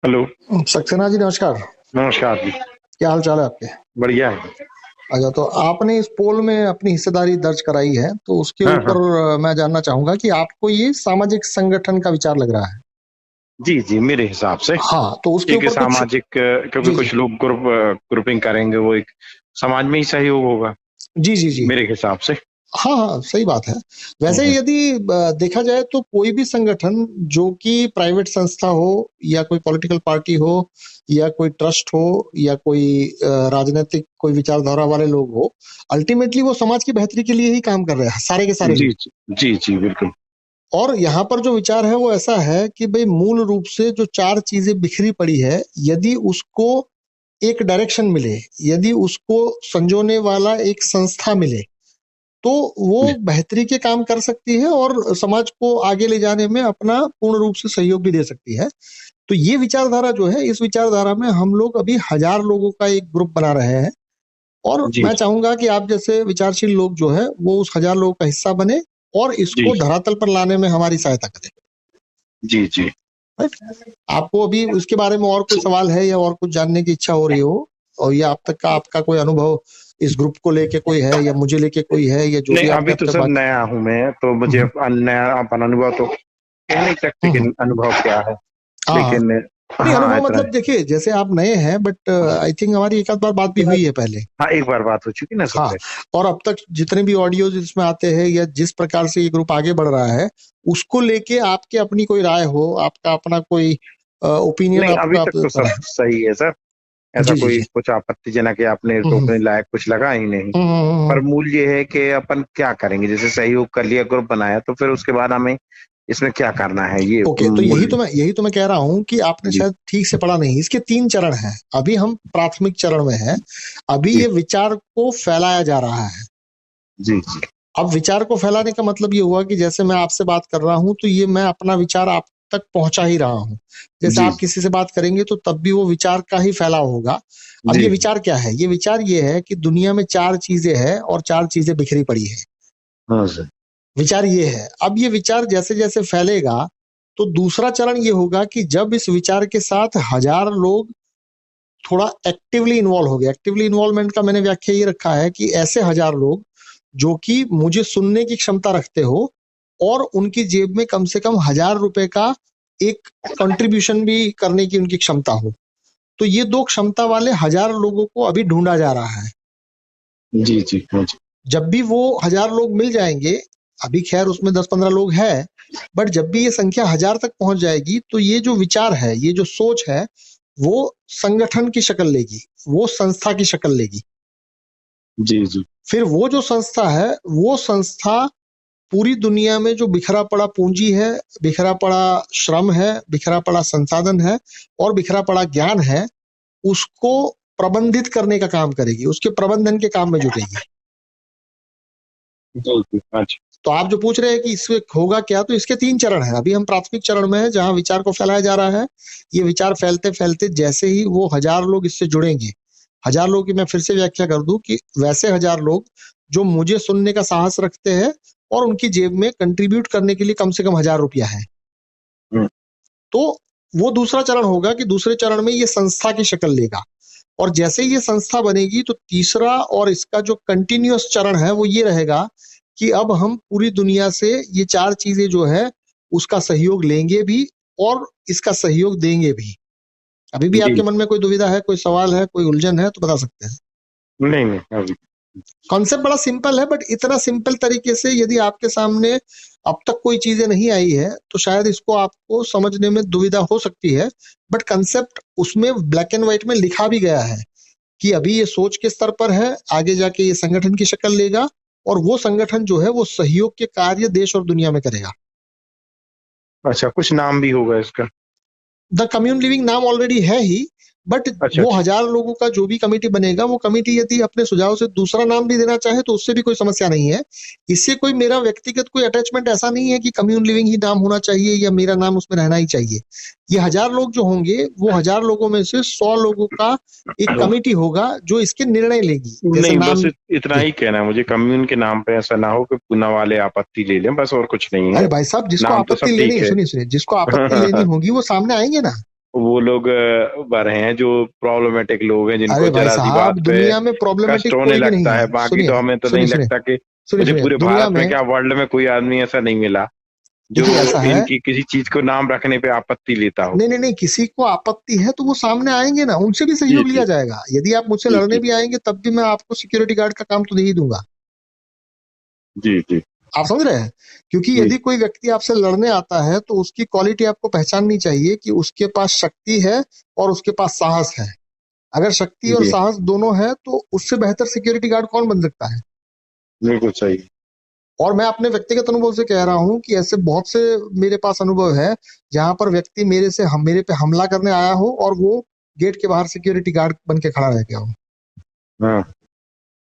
Hello. Saxena ji नमस्कार। नमस्कार जी। क्या हाल चाल है आपके? बढ़िया है। अच्छा, तो आपने इस पोल में अपनी हिस्सेदारी दर्ज कराई है, तो उसके हाँ हाँ। ऊपर मैं जानना चाहूंगा कि आपको ये सामाजिक संगठन का विचार लग रहा है। जी जी, मेरे हिसाब से हाँ, तो उसके एक ऊपर कुछ। सामाजिक, क्योंकि जी जी कुछ लोग ग्रुपिंग करेंगे, वो एक समाज में ही सहयोग होगा जी जी जी। मेरे हिसाब से। हाँ हाँ, सही बात है। वैसे हम्म। यदि देखा जाए तो कोई भी संगठन जो कि प्राइवेट संस्था हो या कोई पॉलिटिकल पार्टी हो या कोई ट्रस्ट हो या कोई राजनीतिक कोई विचारधारा वाले लोग हो, अल्टीमेटली वो समाज की बेहतरी के लिए ही काम कर रहे हैं, सारे के सारे जी लोग। जी जी जी, बिल्कुल। और यहाँ पर जो विचार है वो ऐसा है कि भाई मूल रूप से जो चार चीजें बिखरी पड़ी है, यदि उसको एक डायरेक्शन मिले, यदि उसको संजोने वाला एक संस्था मिले, तो वो जी बेहतरी के काम कर सकती है और समाज को आगे ले जाने में अपना पूर्ण रूप से सहयोग भी दे सकती है। तो ये विचारधारा जो है, इस विचारधारा में हम लोग अभी 1000 लोगों का एक ग्रुप बना रहे हैं। और जी मैं चाहूंगा कि आप जैसे विचारशील लोग जो है वो उस 1000 लोगों का हिस्सा बने और जी इसको धरातल पर लाने में हमारी सहायता करें। जी जी। राइट? आपको अभी उसके बारे में और कोई सवाल है या और कुछ जानने की इच्छा हो रही हो, और या अब तक का आपका कोई अनुभव इस ग्रुप को लेके कोई है या मुझे लेके कोई है, या जो नहीं, भी आपने अभी अब तो तक सर बात। नया हूं मैं, तो मुझे हम्म, नया अपन अनुभव तो कह नहीं सकते कि हम्म, अनुभव क्या है। हाँ हाँ। लेकिन नहीं, हाँ, अनुभव इतना। मतलब देखिए, जैसे आप नए हैं, बट आई थिंक हमारी एक आध बार बात भी हुई है पहले। हाँ, एक बार बात हो चुकी ना हाँ। सबसे। और अब तक जितने भी ऑडियोज इसमें आते हैं या जिस प्रकार से ये ग्रुप आगे बढ़ रहा है, उसको लेके आपके अपनी कोई राय हो, आपका अपना कोई ओपिनियन नहीं, अभी आपका तक तो सब सही है सर। ऐसा जी जी कोई जी। कुछ आपत्तिजनक या आपने हम्म रोकने लायक कुछ लगा ही नहीं। हम्म हम्म, पर हम्म, मूल ये है कि अपन क्या करेंगे, जैसे सहयोग कर लिया, ग्रुप बनाया, तो फिर उसके बाद हमें इसमें क्या करना है, ये ओके, तो मूल। यही तो मैं कह रहा हूं कि आपने जी शायद ठीक से पढ़ा नहीं। इसके 3 चरण हैं। अभी हम प्राथमिक चरण में हैं। अभी जी ये विचार को फैलाया जा रहा है। जी जी अब विचार को फैलाने का मतलब ये हुआ कि जैसे मैं आपसे बात कर रहा हूं, तो ये मैं अपना विचार आप तक पहुंचा ही रहा हूं। जैसे जी आप किसी से बात करेंगे तो तब भी वो विचार का ही फैलाव होगा। अब ये जी। विचार क्या है? ये विचार ये है कि दुनिया में 4 चीजें हैं और 4 चीजें बिखरी पड़ी है। हाँ सर। विचार ये है। अब ये विचार जैसे जैसे फैलेगा, तो दूसरा चरण ये होगा कि जब इस विचार के साथ 1000 लोग थोड़ा एक्टिवली इन्वॉल्व हो गए। एक्टिवली इन्वॉल्वमेंट का मैंने व्याख्या ये रखा है कि ऐसे 1000 लोग जो कि मुझे सुनने की क्षमता रखते हो और उनकी जेब में कम से कम 1000 रुपए का एक कंट्रीब्यूशन भी करने की उनकी क्षमता हो। तो ये 2 क्षमता वाले 1000 लोगों को अभी ढूंढा जा रहा है। जी जी हाँ जी। जब भी वो 1000 लोग मिल जाएंगे, अभी खैर उसमें 10-15 लोग हैं, बट जब भी ये संख्या 1000 तक पहुंच जाएगी, तो ये जो विचार है, ये जो सोच है, वो संगठन की शक्ल लेगी, वो संस्था की शक्ल लेगी। जी जी फिर वो जो संस्था है, वो संस्था पूरी दुनिया में जो बिखरा पड़ा पूंजी है, बिखरा पड़ा श्रम है, बिखरा पड़ा संसाधन है और बिखरा पड़ा ज्ञान है, उसको प्रबंधित करने का काम करेगी, उसके प्रबंधन के काम में जुटेगी। जी जी हाँ जी। तो आप जो पूछ रहे हैं कि इसमें होगा क्या, तो इसके 3 चरण हैं। अभी हम प्राथमिक चरण में हैं, जहां विचार को फैलाया जा रहा है। ये विचार फैलते फैलते जैसे ही वो 1000 लोग इससे जुड़ेंगे, 1000 लोग की मैं फिर से व्याख्या कर दूं कि वैसे 1000 लोग जो मुझे सुनने का साहस रखते हैं और उनकी जेब में कंट्रीब्यूट करने के लिए कम से कम 1000 रुपया है, हम्म, तो वो दूसरा चरण होगा कि दूसरे चरण में ये संस्था की शक्ल लेगा। और जैसे ही ये संस्था बनेगी, तो तीसरा और इसका जो कंटिन्यूअस चरण है वो ये रहेगा कि अब हम पूरी दुनिया से ये 4 चीजें जो है उसका सहयोग लेंगे भी और इसका सहयोग देंगे भी। अभी भी जी। आपके मन में कोई दुविधा है, कोई सवाल है, कोई उलझन है, तो बता सकते हैं। नहीं नहीं, अभी। कॉन्सेप्ट बड़ा सिंपल है, बट इतना सिंपल तरीके से यदि आपके सामने अब तक कोई चीजें नहीं आई है, तो शायद इसको आपको समझने में दुविधा हो सकती है। बट कंसेप्ट उसमें ब्लैक एंड व्हाइट में लिखा भी गया है कि अभी ये सोच के स्तर पर है, आगे जाके ये संगठन की शक्ल लेगा और वो संगठन जो है वो सहयोग के कार्य देश और दुनिया में करेगा। अच्छा, कुछ नाम भी होगा इसका? द कम्युन लिविंग नाम ऑलरेडी है ही, बट अच्छा वो अच्छा। 1000 लोगों का जो भी कमेटी बनेगा, वो कमेटी यदि अपने सुझाव से दूसरा नाम भी देना चाहे तो उससे भी कोई समस्या नहीं है। इससे कोई मेरा व्यक्तिगत कोई अटैचमेंट ऐसा नहीं है कि कम्युन लिविंग ही नाम होना चाहिए या मेरा नाम उसमें रहना ही चाहिए। ये 1000 लोग जो होंगे, वो 1000 लोगों में से 100 लोगों का एक कमेटी होगा जो इसके निर्णय लेगी, जैसे नहीं, बस नाम। इतना जी। ही कहना है मुझे, कम्यून के नाम पे ऐसा ना हो कि पुना वाले आपत्ति ले लें, बस और कुछ नहीं है। अरे भाई साहब, जिसको नाम तो आपत्ति सब लेनी ठीक है, है। सुनिए सुनिए, जिसको आपत्ति लेनी होगी वो सामने आएंगे ना। वो लोग भर रहे हैं जो प्रॉब्लमेटिक लोग हैं, जिनको अरे भाई जरा सी बात साहब, पे दुनिया में कष्ट प्रॉब्लमेटिक होने कोई भी नहीं लगता है। है। बाकी तो सुनिए हमें तो सुनिए नहीं सुनिए लगता कि सुनिए मुझे सुनिए, पूरे दुनिया भारत में में क्या वर्ल्ड में कोई आदमी ऐसा नहीं मिला जो देखिए ऐसा है, इनकी किसी चीज को नाम रखने पे आपत्ति लेता हो। नहीं नहीं नहीं, किसी को आपत्ति है तो वो सामने आएंगे ना, उनसे भी जी सहयोग लिया जी जाएगा। यदि आप मुझसे जी लड़ने जी भी आएंगे तब भी मैं आपको सिक्योरिटी गार्ड का काम तो दे ही दूंगा। जी जी आप समझ रहे हैं? क्योंकि जी यदि कोई व्यक्ति आपसे लड़ने आता है तो उसकी क्वालिटी आपको पहचाननी चाहिए कि उसके पास शक्ति है और उसके पास साहस है। अगर शक्ति और जी, साहस दोनों है तो उससे बेहतर सिक्योरिटी गार्ड कौन बन सकता है? बिल्कुल सही। और मैं अपने व्यक्तिगत अनुभव से कह रहा हूं कि ऐसे बहुत से मेरे पास अनुभव है जहां पर व्यक्ति मेरे पे हमला करने आया हो और वो गेट के बाहर सिक्योरिटी गार्ड बन के खड़ा रह गया हो। हाँ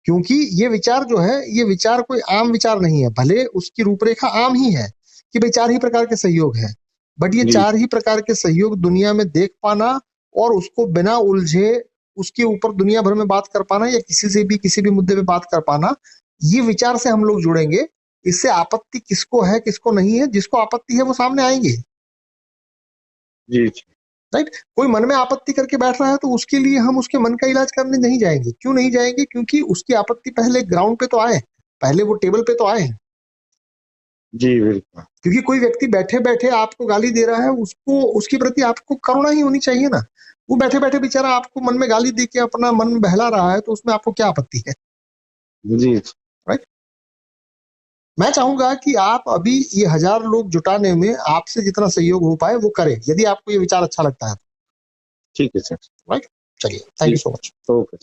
क्योंकि ये विचार जो है, ये विचार कोई आम विचार नहीं है। भले उसकी रूपरेखा आम ही है कि भाई 4 ही प्रकार के सहयोग है, बट ये जी 4 ही प्रकार के सहयोग दुनिया में देख पाना और उसको बिना उलझे उसके ऊपर दुनिया भर में बात कर पाना या किसी से भी किसी भी मुद्दे पे बात कर पाना, ये विचार से हम लोग जुड़ेंगे। इससे आपत्ति किसको है किसको नहीं है, जिसको आपत्ति है वो सामने आएंगे। जी जी राइट? कोई मन में आपत्ति करके बैठ रहा है तो उसके लिए हम उसके मन का इलाज करने नहीं जाएंगे। क्यों नहीं जाएंगे? क्योंकि उसकी आपत्ति पहले ग्राउंड पे तो आए, पहले वो टेबल पे तो आए। जी बिल्कुल। क्योंकि कोई व्यक्ति बैठे बैठे आपको गाली दे रहा है, उसको उसके प्रति आपको करुणा ही होनी चाहिए ना। वो बैठे बैठे बेचारा आपको मन में गाली दे के अपना मन बहला रहा है, तो उसमें आपको क्या आपत्ति है? जी राइट? मैं चाहूंगा कि आप अभी ये 1000 लोग जुटाने में आपसे जितना सहयोग हो पाए वो करें, यदि आपको ये विचार अच्छा लगता है तो। ठीक है सर। राइट? चलिए, thank ji you so much. Okay.